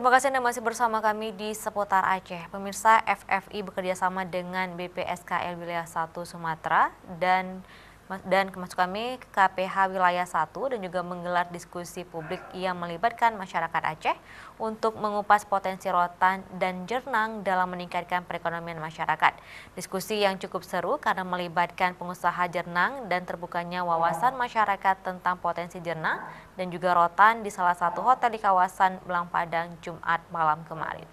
Terima kasih Anda masih bersama kami di Seputar Aceh. Pemirsa, FFI bekerjasama dengan BPSKL Wilayah 1 Sumatera dan masuk kami KPH Wilayah 1 dan juga menggelar diskusi publik yang melibatkan masyarakat Aceh untuk mengupas potensi rotan dan jernang dalam meningkatkan perekonomian masyarakat. Diskusi yang cukup seru karena melibatkan pengusaha jernang dan terbukanya wawasan masyarakat tentang potensi jernang dan juga rotan di salah satu hotel di kawasan Belang Padang Jumat malam kemarin.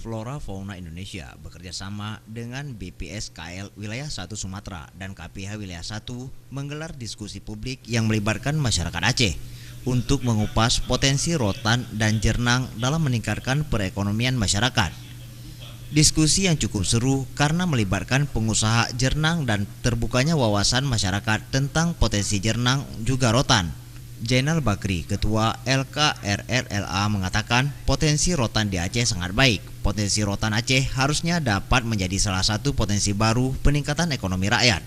Flora Fauna Indonesia bekerjasama dengan BPSKL Wilayah 1 Sumatera dan KPH Wilayah 1 menggelar diskusi publik yang melibatkan masyarakat Aceh untuk mengupas potensi rotan dan jernang dalam meningkatkan perekonomian masyarakat. Diskusi yang cukup seru karena melibatkan pengusaha jernang dan terbukanya wawasan masyarakat tentang potensi jernang juga rotan. Zainal Bakri, Ketua LKRRLA mengatakan potensi rotan di Aceh sangat baik. Potensi rotan Aceh harusnya dapat menjadi salah satu potensi baru peningkatan ekonomi rakyat,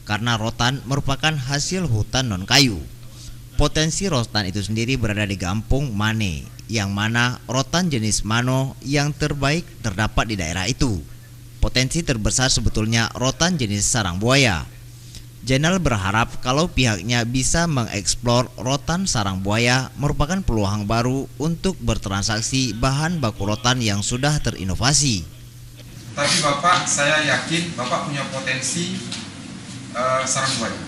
karena rotan merupakan hasil hutan non-kayu. Potensi rotan itu sendiri berada di Kampung Mane, yang mana rotan jenis mano yang terbaik terdapat di daerah itu. Potensi terbesar sebetulnya rotan jenis sarang buaya. Zainal berharap kalau pihaknya bisa mengeksplor rotan sarang buaya merupakan peluang baru untuk bertransaksi bahan baku rotan yang sudah terinovasi. Tapi Bapak, saya yakin Bapak punya potensi sarang buaya.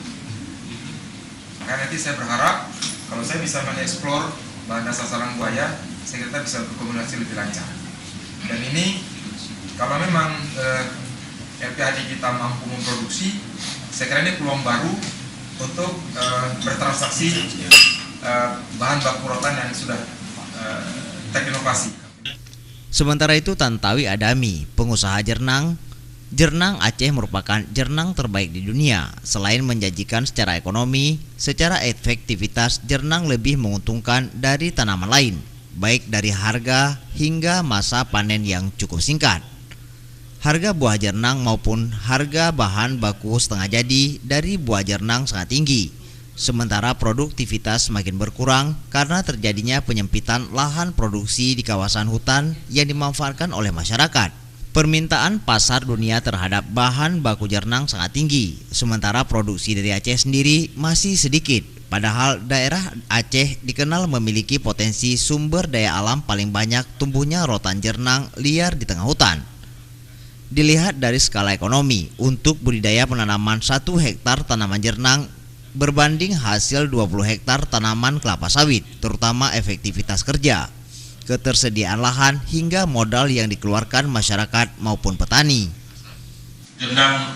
Karena nanti saya berharap kalau saya bisa mengeksplor bahan dasar sarang buaya, saya kira kita bisa berkomunikasi lebih lancar. Dan ini kalau memang LPHD kita mampu memproduksi, saya kira ini peluang baru untuk bertransaksi bahan baku rotan yang sudah terinovasi. Sementara itu Tantawi Adami, pengusaha jernang Aceh merupakan jernang terbaik di dunia. Selain menjanjikan secara ekonomi, secara efektivitas jernang lebih menguntungkan dari tanaman lain, baik dari harga hingga masa panen yang cukup singkat. Harga buah jernang maupun harga bahan baku setengah jadi dari buah jernang sangat tinggi. Sementara produktivitas semakin berkurang karena terjadinya penyempitan lahan produksi di kawasan hutan yang dimanfaatkan oleh masyarakat. Permintaan pasar dunia terhadap bahan baku jernang sangat tinggi, sementara produksi dari Aceh sendiri masih sedikit. Padahal daerah Aceh dikenal memiliki potensi sumber daya alam paling banyak tumbuhnya rotan jernang liar di tengah hutan. Dilihat dari skala ekonomi, untuk budidaya penanaman 1 hektar tanaman jernang berbanding hasil 20 hektar tanaman kelapa sawit, terutama efektivitas kerja, ketersediaan lahan hingga modal yang dikeluarkan masyarakat maupun petani. Jernang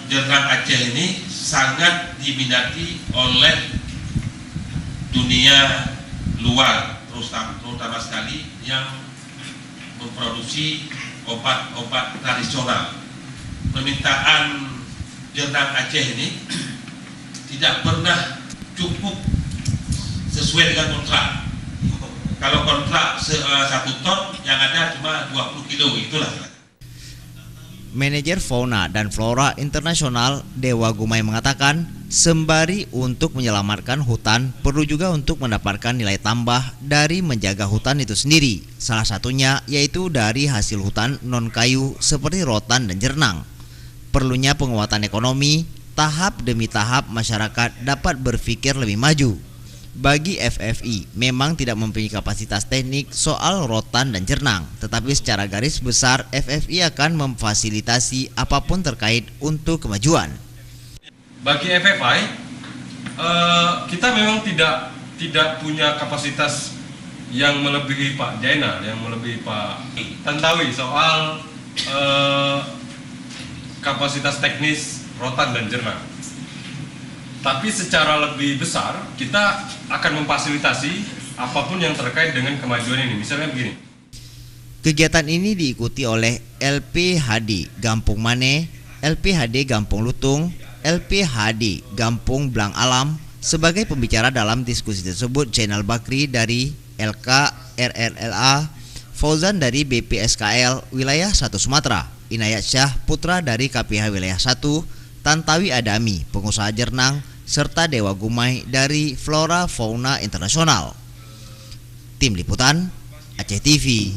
Aceh ini sangat diminati oleh dunia luar, terutama sekali yang memproduksi obat-obat tradisional. Permintaan jernang Aceh ini tidak pernah cukup sesuai dengan kontrak. Kalau kontrak 1 ton, yang ada cuma 20 kilo, itulah. Manajer Fauna dan Flora Internasional Dewa Gumai mengatakan, sembari untuk menyelamatkan hutan, perlu juga untuk mendapatkan nilai tambah dari menjaga hutan itu sendiri. Salah satunya yaitu dari hasil hutan non-kayu seperti rotan dan jernang. Perlunya penguatan ekonomi, tahap demi tahap masyarakat dapat berpikir lebih maju. Bagi FFI, memang tidak mempunyai kapasitas teknik soal rotan dan jernang, tetapi secara garis besar FFI akan memfasilitasi apapun terkait untuk kemajuan. Bagi FFI, kita memang tidak punya kapasitas yang melebihi Pak Zainal, yang melebihi Pak Tantawi soal kapasitas teknis rotan dan jernang. Tapi secara lebih besar kita akan memfasilitasi apapun yang terkait dengan kemajuan ini. Misalnya begini. Kegiatan ini diikuti oleh LPHD Kampung Mane, LPHD Kampung Lutung, LPHD Kampung Belang Alam. Sebagai pembicara dalam diskusi tersebut, Zainal Bakri dari LKRRLA, Fauzan dari BPSKL Wilayah 1 Sumatera, Inayat Syah Putra dari KPH Wilayah 1, Tantawi Adami, pengusaha jernang, serta Dewa Gumai dari Flora Fauna Internasional. Tim Liputan Aceh TV.